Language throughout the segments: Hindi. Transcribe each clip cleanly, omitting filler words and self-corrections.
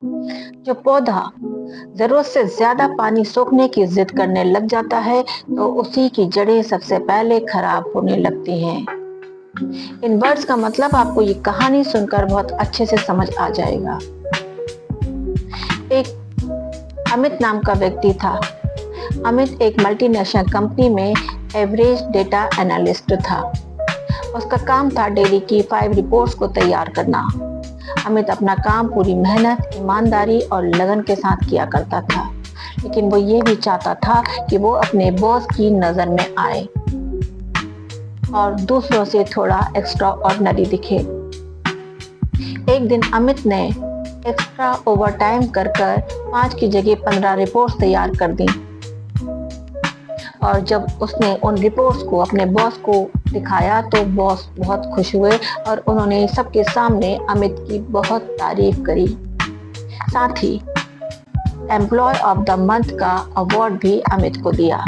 जो पौधा जरूरत से ज्यादा पानी सोखने की जिद करने लग जाता है तो उसी की जड़ें सबसे पहले खराब होने लगती हैं। इन वर्ड्स का मतलब आपको ये कहानी सुनकर बहुत अच्छे से समझ आ जाएगा। एक अमित नाम का व्यक्ति था। अमित एक मल्टीनेशनल कंपनी में एवरेज डेटा एनालिस्ट था। उसका काम था डेली की 5 रिपोर्ट्स को तैयार करना। अमित अपना काम पूरी मेहनत, ईमानदारी और लगन के साथ किया करता था, लेकिन वो ये भी चाहता था कि वो अपने बॉस की नजर में आए और दूसरों से थोड़ा एक्स्ट्रा ऑर्डिनरी दिखे। एक दिन अमित ने एक्स्ट्रा ओवरटाइम कर 5 की जगह 15 रिपोर्ट्स तैयार कर दी और जब उसने उन रिपोर्ट्स को अपने बॉस को दिखाया तो बॉस बहुत खुश हुए और उन्होंने सबके सामने अमित की बहुत तारीफ करी। साथ ही एम्प्लॉय ऑफ द मंथ का अवार्ड भी अमित को दिया।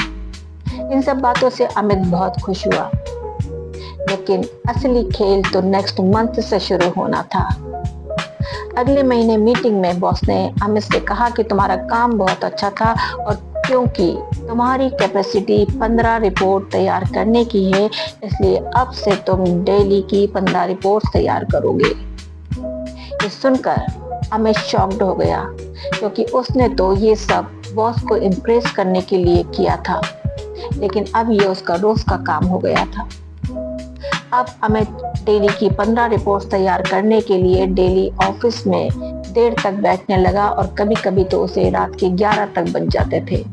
इन सब बातों से अमित बहुत खुश हुआ, लेकिन असली खेल तो नेक्स्ट मंथ से शुरू होना था। अगले महीने मीटिंग में बॉस ने अमित से कहा कि तुम्हारा काम बहुत अच्छा था और क्योंकि तुम्हारी कैपेसिटी 15 रिपोर्ट तैयार करने की है, इसलिए अब से तुम डेली की 15 रिपोर्ट तैयार करोगे। ये सुनकर अमित शॉक्ड हो गया, क्योंकि उसने तो ये सब बॉस को इम्प्रेस करने के लिए किया था, लेकिन अब ये उसका रोज का काम हो गया था। अब अमित डेली की 15 रिपोर्ट्स तैयार करने के लिए डेली ऑफिस में देर तक बैठने लगा और कभी कभी तो उसे रात के 11 तक बज जाते थे।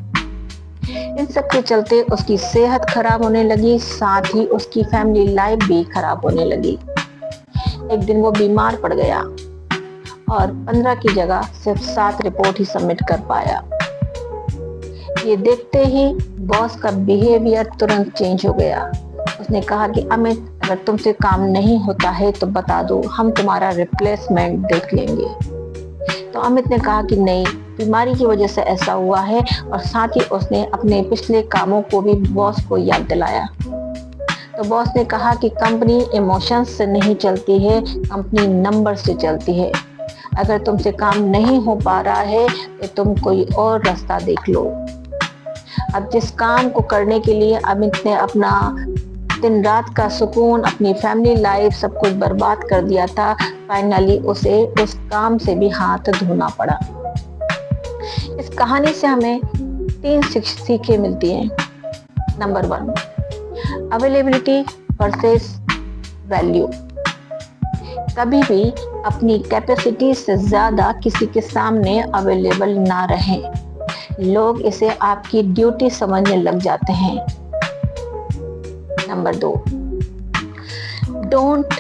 इन सब के चलते उसकी सेहत खराब होने लगी, साथ ही उसकी फैमिली लाइफ भी खराब होने लगी। एक दिन वो बीमार पड़ गया और 15 की जगह सिर्फ 7 रिपोर्ट ही सबमिट कर पाया। ये देखते ही बॉस का बिहेवियर तुरंत चेंज हो गया। उसने कहा कि अमित, अगर तुमसे काम नहीं होता है तो बता दो, हम तुम्हारा रिप्लेसमेंट देख लेंगे। तो अमित ने कहा कि नहीं, बीमारी की वजह से ऐसा हुआ है, और साथ ही उसने अपने पिछले कामों को भी बॉस को याद दिलाया। तो बॉस ने कहा कि कंपनी इमोशंस से नहीं चलती है, कंपनी नंबर से चलती है। अगर तुमसे काम नहीं हो पा रहा है तो तुम कोई और रास्ता देख लो। अब जिस काम को करने के लिए अमित ने अपना दिन रात का सुकून, अपनी फैमिली लाइफ सब कुछ बर्बाद कर दिया था, फाइनली उसे उस काम से भी हाथ धोना पड़ा। इस कहानी से हमें 3 सीखें मिलती हैं। Number 1, availability versus value. कभी भी अपनी कैपेसिटी से ज्यादा किसी के सामने अवेलेबल ना रहें। लोग इसे आपकी ड्यूटी समझने लग जाते हैं। Number 2, don't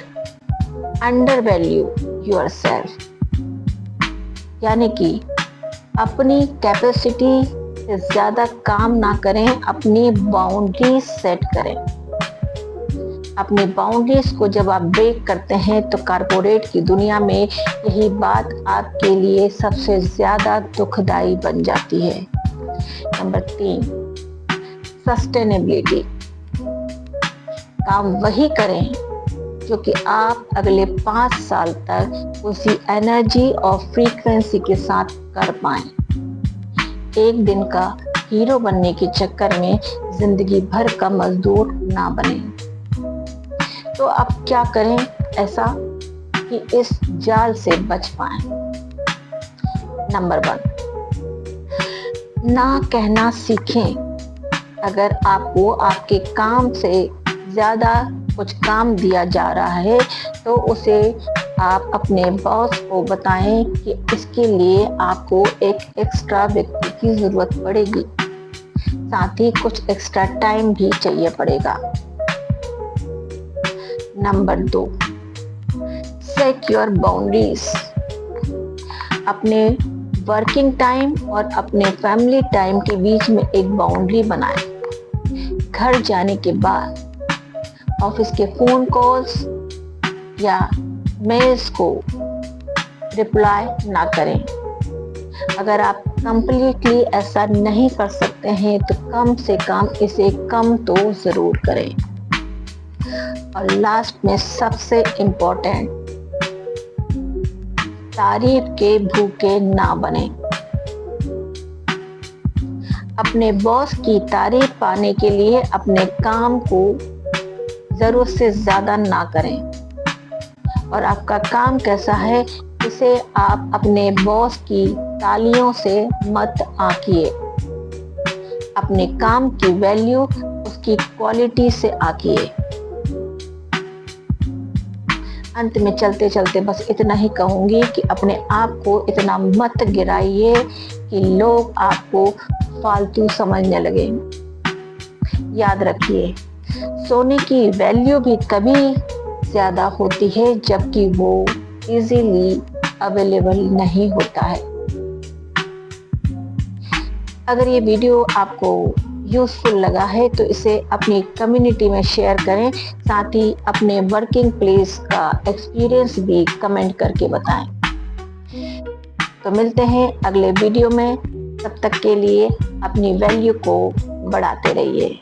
under value yourself, यानी कि अपनी कैपेसिटी से ज्यादा काम ना करें, अपनी बाउंड्रीज सेट करें। अपनी बाउंड्रीज को जब आप ब्रेक करते हैं तो कारपोरेट की दुनिया में यही बात आपके लिए सबसे ज्यादा दुखदाई बन जाती है। Number 3, sustainability. काम वही करें जो कि आप अगले 5 साल तक उसी एनर्जी और फ्रीक्वेंसी के साथ कर पाएं। एक दिन का हीरो बनने के चक्कर में जिंदगी भर का मजदूर ना बने। तो आप क्या करें ऐसा कि इस जाल से बच पाएं? नंबर 1, ना कहना सीखें। अगर आपको आपके काम से ज्यादा कुछ काम दिया जा रहा है तो उसे आप अपने बॉस को बताएं कि इसके लिए आपको एक एक्स्ट्रा व्यक्ति की जरूरत पड़ेगी, साथ ही कुछ एक्स्ट्रा टाइम भी चाहिए पड़ेगा। Number 2, set your boundaries. अपने वर्किंग टाइम और अपने फैमिली टाइम के बीच में एक बाउंड्री बनाएं। घर जाने के बाद ऑफिस के फोन कॉल्स या मेल्स को रिप्लाई ना करें। अगर आप कंप्लीटली ऐसा नहीं कर सकते हैं तो कम से कम इसे कम तो जरूर करें। और लास्ट में सबसे इम्पोर्टेंट, तारीफ के भूखे ना बने। अपने बॉस की तारीफ पाने के लिए अपने काम को जरूरत से ज्यादा ना करें। और आपका काम कैसा है इसे आप अपने बॉस की तालियों से मत आंकिए। अपने काम की वैल्यू उसकी क्वालिटी से आंकिए। अंत में चलते चलते बस इतना ही कहूंगी कि अपने आप को इतना मत गिराइए कि लोग आपको फालतू समझने लगे। याद रखिए, सोने की वैल्यू भी तभी ज्यादा होती है जबकि वो इजीली अवेलेबल नहीं होता है। अगर ये वीडियो आपको यूजफुल लगा है तो इसे अपनी कम्युनिटी में शेयर करें। साथ ही अपने वर्किंग प्लेस का एक्सपीरियंस भी कमेंट करके बताएं। तो मिलते हैं अगले वीडियो में। तब तक के लिए अपनी वैल्यू को बढ़ाते रहिए।